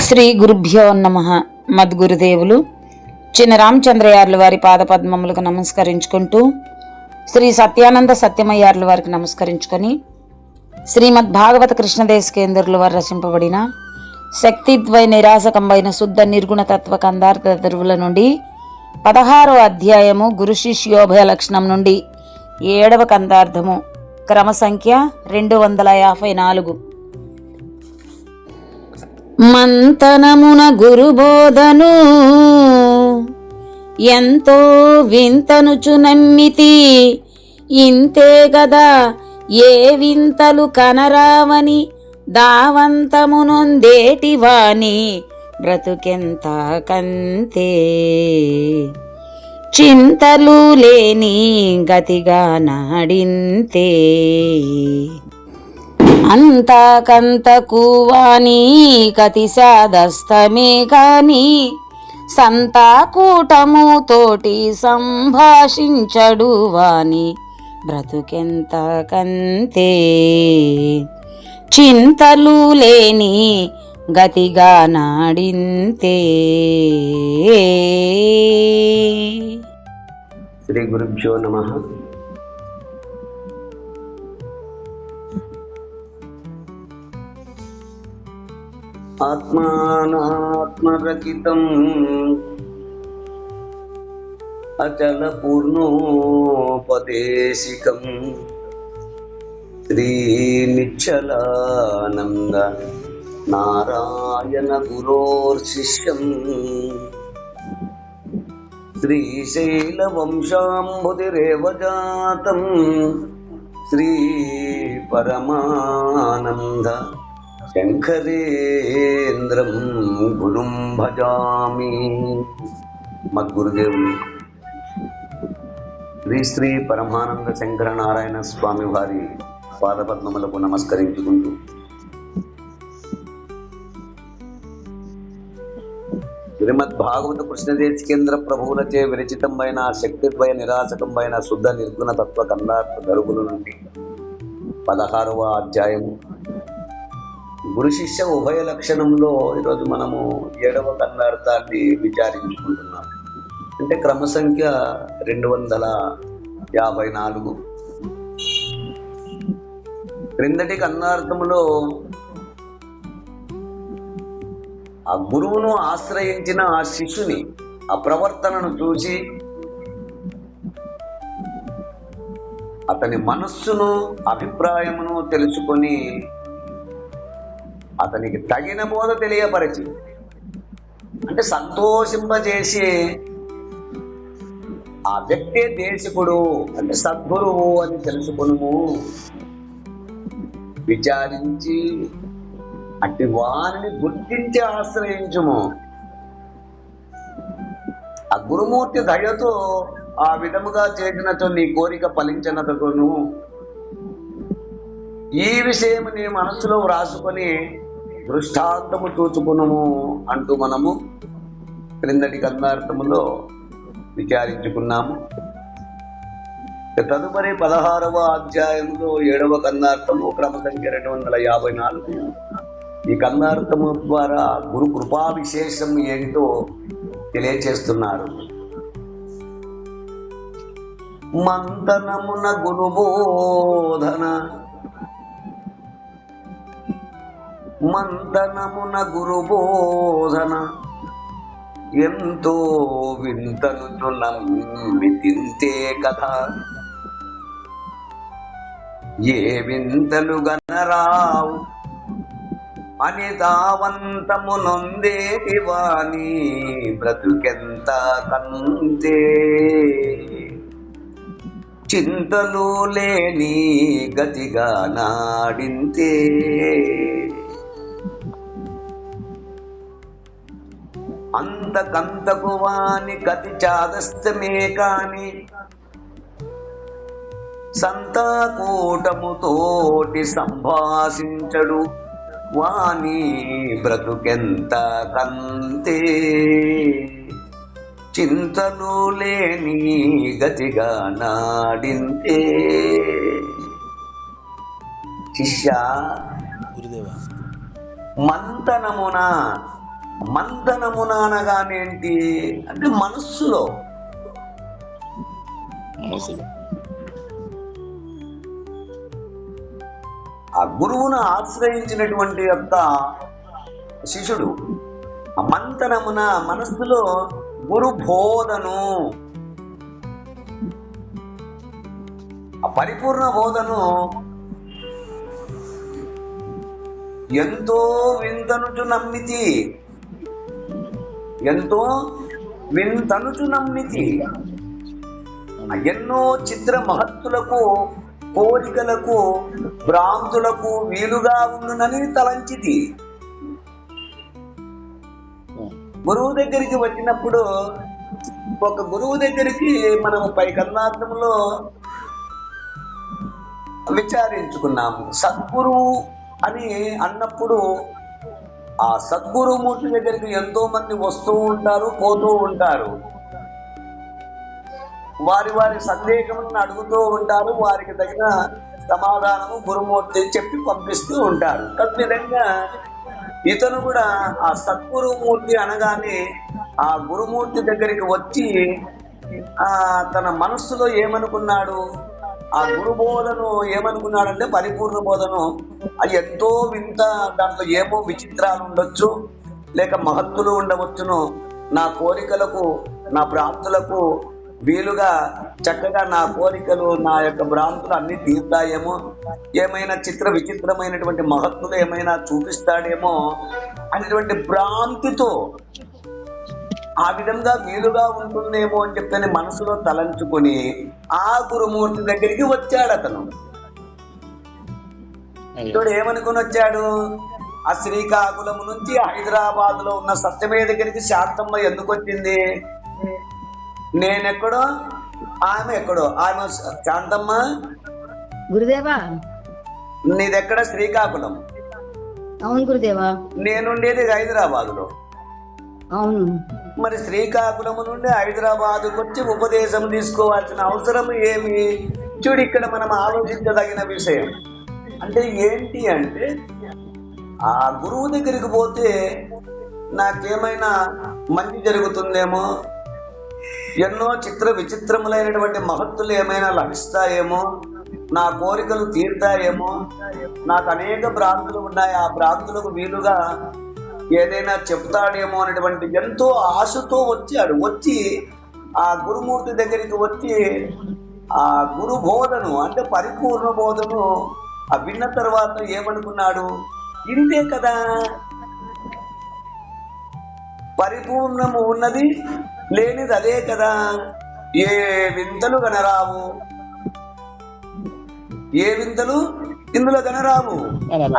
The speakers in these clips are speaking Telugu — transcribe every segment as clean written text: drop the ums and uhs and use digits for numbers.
శ్రీ గురుభ్యో నమః. మద్గురుదేవులు చిన్న రామచంద్రయార్ల వారి పాదపద్మములకు నమస్కరించుకుంటూ, శ్రీ సత్యానంద సత్యమయ్యార్ల వారికి నమస్కరించుకొని, శ్రీమద్ భాగవత కృష్ణదేశకేంద్రుల వారు రచింపబడిన శక్తిద్వయ నిరాసకంబైన శుద్ధ నిర్గుణ తత్వ కందార్థ ధరువుల నుండి 16వ అధ్యాయము గురు శిష్యోభయ లక్షణం నుండి 7వ కందార్థము క్రమ సంఖ్య 254. మంతనమున గురుబోధను ఎంతో వింతనుచు నమ్మితి, ఇంతే గదా ఏ వింతలు కనరావని దావంతమునొందేటి వాణి బ్రతుకెంత కంతే. చింతలు లేని గతిగా నాడింతే, అంతకంతకు వాణి కతి సాదస్తమే కాని సంతాకూటము తోటి సంభాషించడు వాణి బ్రతుకెంత కంతే. చింతలు లేని గతిగా నాడింతే. శ్రీ గురుభ్యో నమః. ఆత్మానాత్మరచితం అచల పూర్ణోపదేశికం శ్రీ నిశ్చలానంద నారాయణ గురోర్శిష్యం శ్రీశైల వంశాంబుధిరేవ జాతం శ్రీ పరమానంద శంకరేంద్రం గురుం భజామి. మద్గురుదేవులు శ్రీ పరమానంద శంకర నారాయణ స్వామి వారి పాదపద్మములకు నమస్కరించుకుంటూ, శ్రీమద్ భాగవత కృష్ణదేశికేంద్ర ప్రభువులచే విరచితమైన శక్తిద్వయ నిరాసకంబైన శుద్ధ నిర్గుణ తత్వ కందార్థ ధరువుల నుండి 16వ అధ్యాయము గురు శిష్య ఉభయ లక్షణంలో ఈరోజు మనము 7వ కందార్థాన్ని విచారించుకుంటున్నాం. అంటే క్రమ సంఖ్య 254. క్రిందటి కందార్థములో ఆ గురువును ఆశ్రయించిన ఆ శిష్యుని ఆ ప్రవర్తనను చూసి అతని మనస్సును అభిప్రాయమును తెలుసుకొని అతనికి తగిన బోధ తెలియపరిచి, అంటే సంతోషింపజేసి ఆ వ్యక్తే దేశకుడు అంటే సద్గురువు అని తెలుసుకును విచారించి అట్టి వారిని గుర్తించి ఆశ్రయించుము. ఆ గురుమూర్తి దయతో ఆ విధముగా చేసినతో నీ కోరిక ఫలించినతోను ఈ విషయం నీ మనస్సులో వ్రాసుకొని దృష్టాంతము చూచుకునము అంటూ మనము క్రిందటి కందార్థములో విచారించుకున్నాము. తదుపరి 16వ అధ్యాయంలో 7వ కందార్థము క్రమ సంఖ్య 254. ఈ కందార్థము ద్వారా గురు కృపా విశేషం ఏంటో తెలియచేస్తున్నారు. మంతనమున గురుబోధన, మంతనమున గురుబోధన ఎంతో వింతను నమ్మితింతే కదా ఏ వింతలు గనరావు అని దావంతమునొందేటి వాణి బ్రతుకెంత కంతే. చింతలు లేని గతిగా నాడింతే. అంతకంతకు వాని గతి చాదస్తమే కాని సంతాకూటముతోటి సంభాషించడు వాణి బ్రతుకెంత కంతే. చింతలు లేని గతిగా నాడింతే. శిష్య గురుదేవ మంతనమున మంతనమున అనగానేంటి అంటే మనస్సులో. ఆ గురువును ఆశ్రయించినటువంటి యొక్క శిష్యుడు మంతనమున మనస్సులో గురు బోధను, ఆ పరిపూర్ణ బోధను ఎంతో వింతనుచు నమ్మితి, ఎంతో వింతనుచు నమ్మితి. ఎన్నో చిత్ర మహత్తులకు, కోరికలకు, భ్రాంతులకు వీలుగా ఉండునని తలంచితి. గురువు దగ్గరికి వచ్చినప్పుడు, ఒక గురువు దగ్గరికి మనం పై కర్ణార్థంలో విచారించుకున్నాము. సద్గురువు అని అన్నప్పుడు ఆ సద్గురుమూర్తి దగ్గరికి ఎంతో మంది వస్తూ ఉంటారు, పోతూ ఉంటారు. వారి వారి సందేహములను అడుగుతూ ఉంటారు. వారికి తగిన సమాధానము గురుమూర్తి చెప్పి పంపిస్తూ ఉంటారు. తద్విధంగా ఇతను కూడా ఆ సద్గురుమూర్తి అనగానే ఆ గురుమూర్తి దగ్గరికి వచ్చి తన మనస్సులో ఏమనుకున్నాడు, ఆ గురు బోధను ఏమనుకున్నాడంటే పరిపూర్ణ బోధను అది ఎంతో వింత, దాంట్లో ఏమో విచిత్రాలు ఉండొచ్చు, లేక మహత్తులు ఉండవచ్చును. నా కోరికలకు, నా భ్రాంతులకు వీలుగా చక్కగా నా కోరికలు, నా యొక్క భ్రాంతులు అన్ని తీరుతాయేమో, ఏమైనా చిత్ర విచిత్రమైనటువంటి మహత్తులు ఏమైనా చూపిస్తాడేమో అనేటువంటి భ్రాంతితో ఆ విధంగా వీలుగా ఉంటుందేమో అని చెప్పని మనసులో తలంచుకొని ఆ గురుమూర్తి దగ్గరికి వచ్చాడు అతను. ఇతడు ఏమనుకుని వచ్చాడు, ఆ శ్రీకాకుళం నుంచి హైదరాబాద్ లో ఉన్న సత్యమే దగ్గరికి శాంతమ్మ ఎందుకు వచ్చింది? నేనెక్కడో ఆమె ఎక్కడో. ఆమె శాంతమ్మ గురుదేవా నీదెక్కడ? శ్రీకాకుళం. అవును గురుదేవా. నేనుండేది హైదరాబాద్ లో. అవును. మరి శ్రీకాకుళం నుండి హైదరాబాద్కు వచ్చి ఉపదేశం తీసుకోవాల్సిన అవసరం ఏమి? చూడు, ఇక్కడ మనం ఆలోచించదగిన విషయం అంటే ఏంటి అంటే, ఆ గురువు దగ్గరికి పోతే నాకేమైనా మంచి జరుగుతుందేమో, ఎన్నో చిత్ర విచిత్రములైనటువంటి మహత్తులు ఏమైనా లభిస్తాయేమో, నా కోరికలు తీరుతాయేమో, నాకు అనేక భ్రాంతులు ఉన్నాయి, ఆ భ్రాంతులకు వీలుగా ఏదైనా చెప్తాడేమో అనేటువంటి ఎంతో ఆశతో వచ్చాడు. వచ్చి ఆ గురుమూర్తి దగ్గరికి వచ్చి ఆ గురు బోధను అంటే పరిపూర్ణ బోధను విన్న తర్వాత ఏమనుకున్నాడు, ఇంతే కదా, పరిపూర్ణము ఉన్నది లేనిది అదే కదా, ఏ వింతలు కనరావు, ఏ వింతలు ఇందులో కనరావు.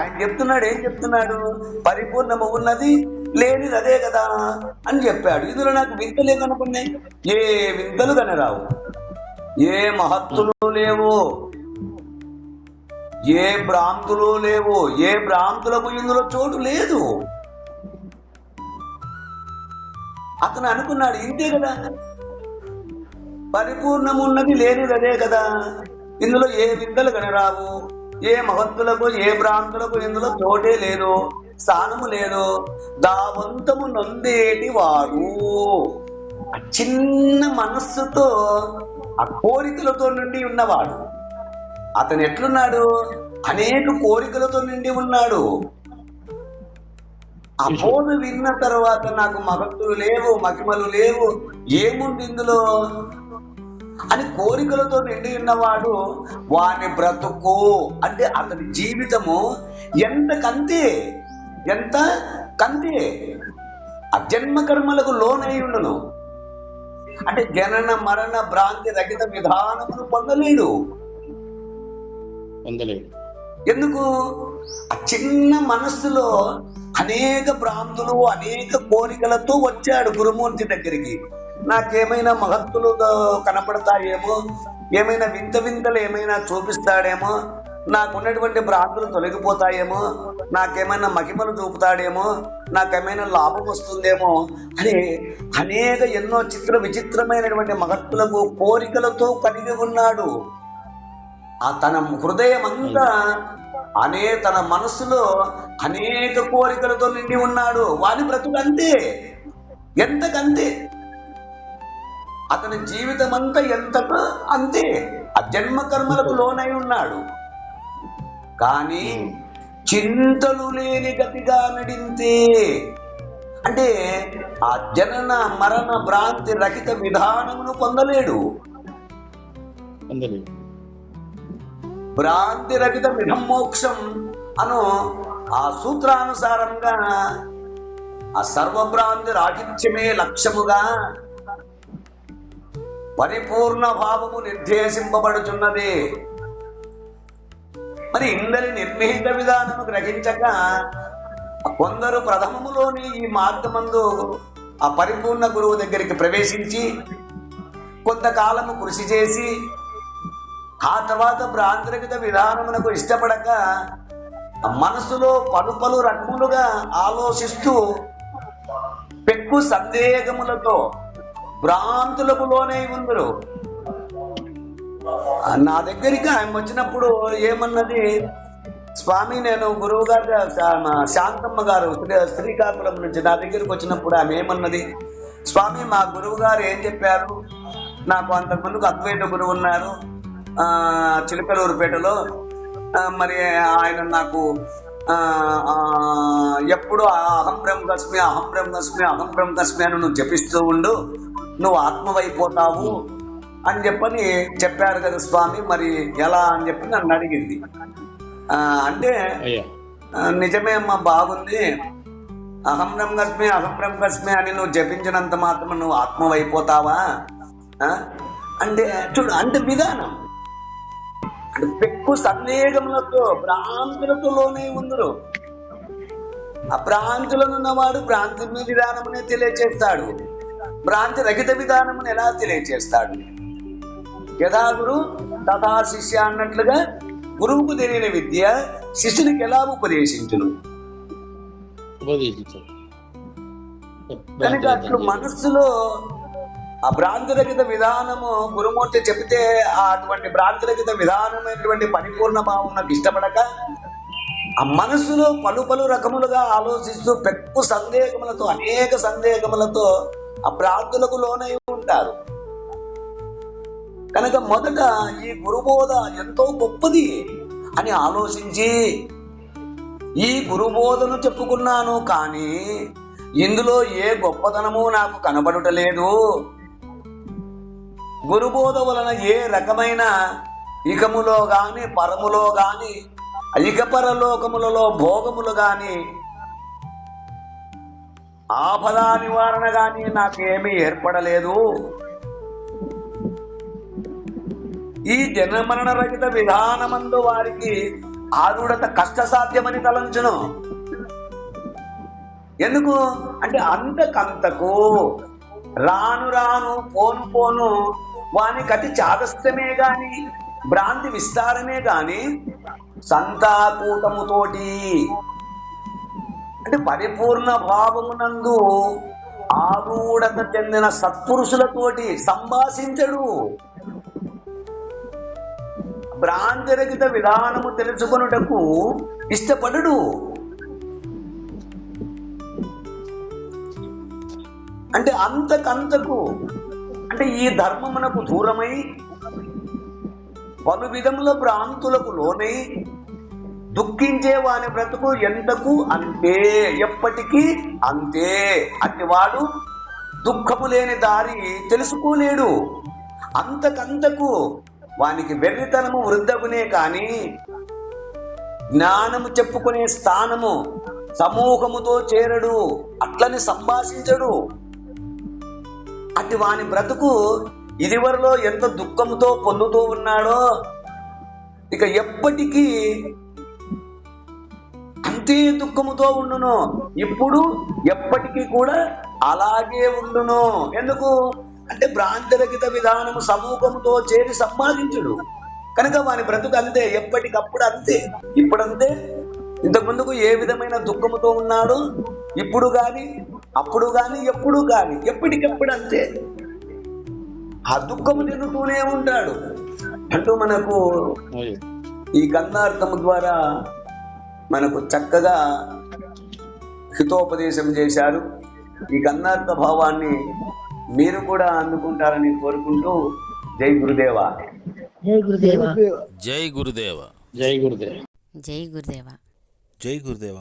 ఆయన చెప్తున్నాడు, ఏం చెప్తున్నాడు, పరిపూర్ణము ఉన్నది లేనిది అదే కదా అని చెప్పాడు. ఇందులో నాకు వింతలే కనుకున్నాయి, ఏ వింతలు కనరావు, ఏ మహత్తులు లేవు, ఏ భ్రాంతులు లేవు, ఏ భ్రాంతులకు ఇందులో చోటు లేదు. అతను అనుకున్నాడు, ఇంతే కదా, పరిపూర్ణము ఉన్నది లేనిది అదే కదా, ఇందులో ఏ వింతలు కనరావు, ఏ మహత్తులకు ఏ భ్రాంతులకు ఇందులో చోటే లేదు, స్థానము లేదు. దావంతము నొందేటి వాడు చిన్న మనస్సుతో ఆ కోరికలతో నిండి ఉన్నవాడు. అతను ఎట్లున్నాడు, అనేక కోరికలతో నిండి ఉన్నాడు. ఆ బోధ విన్న తర్వాత నాకు మహత్తులు లేవు, మహిమలు లేవు, ఏముంది ఇందులో అని కోరికలతో నిండి ఉన్నవాడు. వాని బ్రతుకు అంటే అతని జీవితము ఎంత కంతే, ఎంత కంతే, అజన్మ కర్మలకు లోనై ఉండును. అంటే జనన మరణ భ్రాంతి రహిత విధానమును పొందలేడు. ఎందుకు? ఆ చిన్న మనస్సులో అనేక భ్రాంతులు, అనేక కోరికలతో వచ్చాడు గురుమూర్తి దగ్గరికి. నాకేమైనా మహత్తులు కనపడతాయేమో, ఏమైనా వింత వింతలు ఏమైనా చూపిస్తాడేమో, నాకున్నటువంటి భ్రాంతులు తొలగిపోతాయేమో, నాకేమైనా మహిమలు చూపుతాడేమో, నాకేమైనా లాభం వస్తుందేమో అని అనేక ఎన్నో చిత్ర విచిత్రమైనటువంటి మహత్తులకు కోరికలతో కలిగి ఉన్నాడు. ఆ తన హృదయం అంతా తన మనసులో అనేక కోరికలతో నిండి ఉన్నాడు. వాని బ్రతుకు అంతే, ఎంతకంతే. అతని జీవితం అంతా ఎంతకు అంతే. ఆ జన్మ కర్మలకు లోనై ఉన్నాడు. కానీ చింతలు లేని గతిగా నడింతే, అంటే ఆ జనన మరణ భ్రాంతి రహిత విధానమును పొందలేడు. భ్రాంతి రహిత విధమోక్షం అను ఆ సూత్రానుసారంగా ఆ సర్వభ్రాంతి రాహిత్యమే లక్ష్యముగా పరిపూర్ణ భావము నిర్దేశింపబడుచున్నది. మరి ఇందరి నిర్మిహిత విధానము గ్రహించక కొందరు ప్రథమములోని ఈ మార్గమందు ఆ పరిపూర్ణ గురువు దగ్గరికి ప్రవేశించి కొంతకాలము కృషి చేసి ఆ తర్వాత భ్రాంతిరహిత విధానమునకు ఇష్టపడక మనసులో పలు రకములుగా ఆలోచిస్తూ పెక్కు సందేహములతో భ్రాంతులకు లోనై ఉందరు. నా దగ్గరికి ఆయన వచ్చినప్పుడు ఏమన్నది, స్వామి నేను గురువు గారు శాంతమ్మ గారు శ్రీకాకుళం నుంచి నా దగ్గరికి వచ్చినప్పుడు ఆమె ఏమన్నది, స్వామి మా గురువు గారు ఏం చెప్పారు, నాకు అంతకుముందుకు అద్వైత గురువు ఉన్నారు చిలకలూరుపేటలో, మరి ఆయన నాకు ఎప్పుడు అహం బ్రహ్మస్మి అహం బ్రహ్మస్మి అహం బ్రహ్మస్మి అని నువ్వు జపిస్తూ ఉండు, నువ్వు ఆత్మవైపోతావు అని చెప్పని చెప్పారు కదా స్వామి, మరి ఎలా అని చెప్పి నన్ను అడిగింది. అంటే నిజమే అమ్మా, బాగుంది, అహం బ్రహ్మస్మి అని నువ్వు జపించినంత మాత్రం నువ్వు ఆత్మవైపోతావా అంటే చూడు, అంటే విధానం అంటే పెక్కు సందేహములతో భ్రాంతులతో లోనే ఉందరు. ఆ భ్రాంతులను ఉన్నవాడు భ్రాంతి విధానమునే తెలియచేస్తాడు, భ్రాంతి రహిత విధానమును ఎలా తెలియచేస్తాడు? యథా గురు తథా శిష్య అన్నట్లుగా గురువుకు తెలియని విద్య శిష్యునికి ఎలా ఉపదేశించును? కనుక అట్లు మనస్సులో ఆ భ్రాంతిరహిత విధానము గురుమూర్తి చెబితే అటువంటి భ్రాంతిరహిత విధానమైనటువంటి పరిపూర్ణ భావం నాకు ఇష్టపడక ఆ మనస్సులో పలు రకములుగా ఆలోచిస్తూ పెక్కు సందేహములతో అనేక సందేహములతో ఆ భ్రాంతులకు లోనై ఉంటారు. కనుక మొదట ఈ గురుబోధ ఎంతో గొప్పది అని ఆలోచించి ఈ గురుబోధను చెప్పుకున్నాను, కానీ ఇందులో ఏ గొప్పతనము నాకు కనబడుటలేదు. గురుబోధ వలన ఏ రకమైన ఇకములో గాని పరములో గాని ఇకపరలోకములలో భోగములు గాని ఆపద నివారణ గాని నాకేమీ ఏర్పడలేదు. ఈ జన్మరణ రహిత విధానమందు వారికి ఆరుడత కష్టసాధ్యమని తలంచును. ఎందుకు అంటే అంతకంతకు రాను రాను పోను వానికి అతి చాదస్యమే గాని భ్రాంతి విస్తారమే గాని సంతాకూటముతోటి అంటే పరిపూర్ణ భావమునందు ఆరూఢత చెందిన సత్పురుషులతోటి సంభాషించడు. భ్రాంతిరహిత విధానము తెలుసుకొనుటకు ఇష్టపడడు. అంటే అంతకంతకు అంటే ఈ ధర్మమునకు దూరమై పలు విధముల భ్రాంతులకు లోనై దుఃఖించే వాని బ్రతుకు ఎంతకు అంతే, ఎప్పటికీ అంతే. అట్టివాడు దుఃఖము లేని దారి తెలుసుకోలేడు. అంతకంతకు వానికి వెర్రితనము వృద్ధగునే కాని జ్ఞానము చెప్పుకునే స్థానము సమూహముతో చేరడు, అట్లని సంభాషించడు. అటు వాని బ్రతుకు ఇదివరలో ఎంత దుఃఖంతో పొందుతూ ఉన్నాడో ఇక ఎప్పటికీ అంతే దుఃఖముతో ఉండును. ఇప్పుడు ఎప్పటికీ కూడా అలాగే ఉండును. ఎందుకు అంటే భ్రాంతిరహిత విధానము సమూహముతో చేరి సంపాదించుడు కనుక వాని బ్రతుకు అంతే, ఎప్పటికప్పుడు అంతే. ఇప్పుడంతే, ఇంతకుముందుకు ఏ విధమైన దుఃఖముతో ఉన్నాడు ఇప్పుడు గాని అప్పుడు గాని ఎప్పుడు గాని ఎప్పటికప్పుడు అంతే. ఆ దుఃఖము తిరుగుతూనే ఉంటాడు అంటూ మనకు ఈ గంధార్థము ద్వారా మనకు చక్కగా హితోపదేశం చేశారు. ఈ గంధార్థ భావాన్ని మీరు కూడా అందుకుంటారని కోరుకుంటూ జై గురుదేవ. జై గురుదేవ. జై గురుదేవ. జై గురుదేవ. జై గురుదేవ. జై గురుదేవ.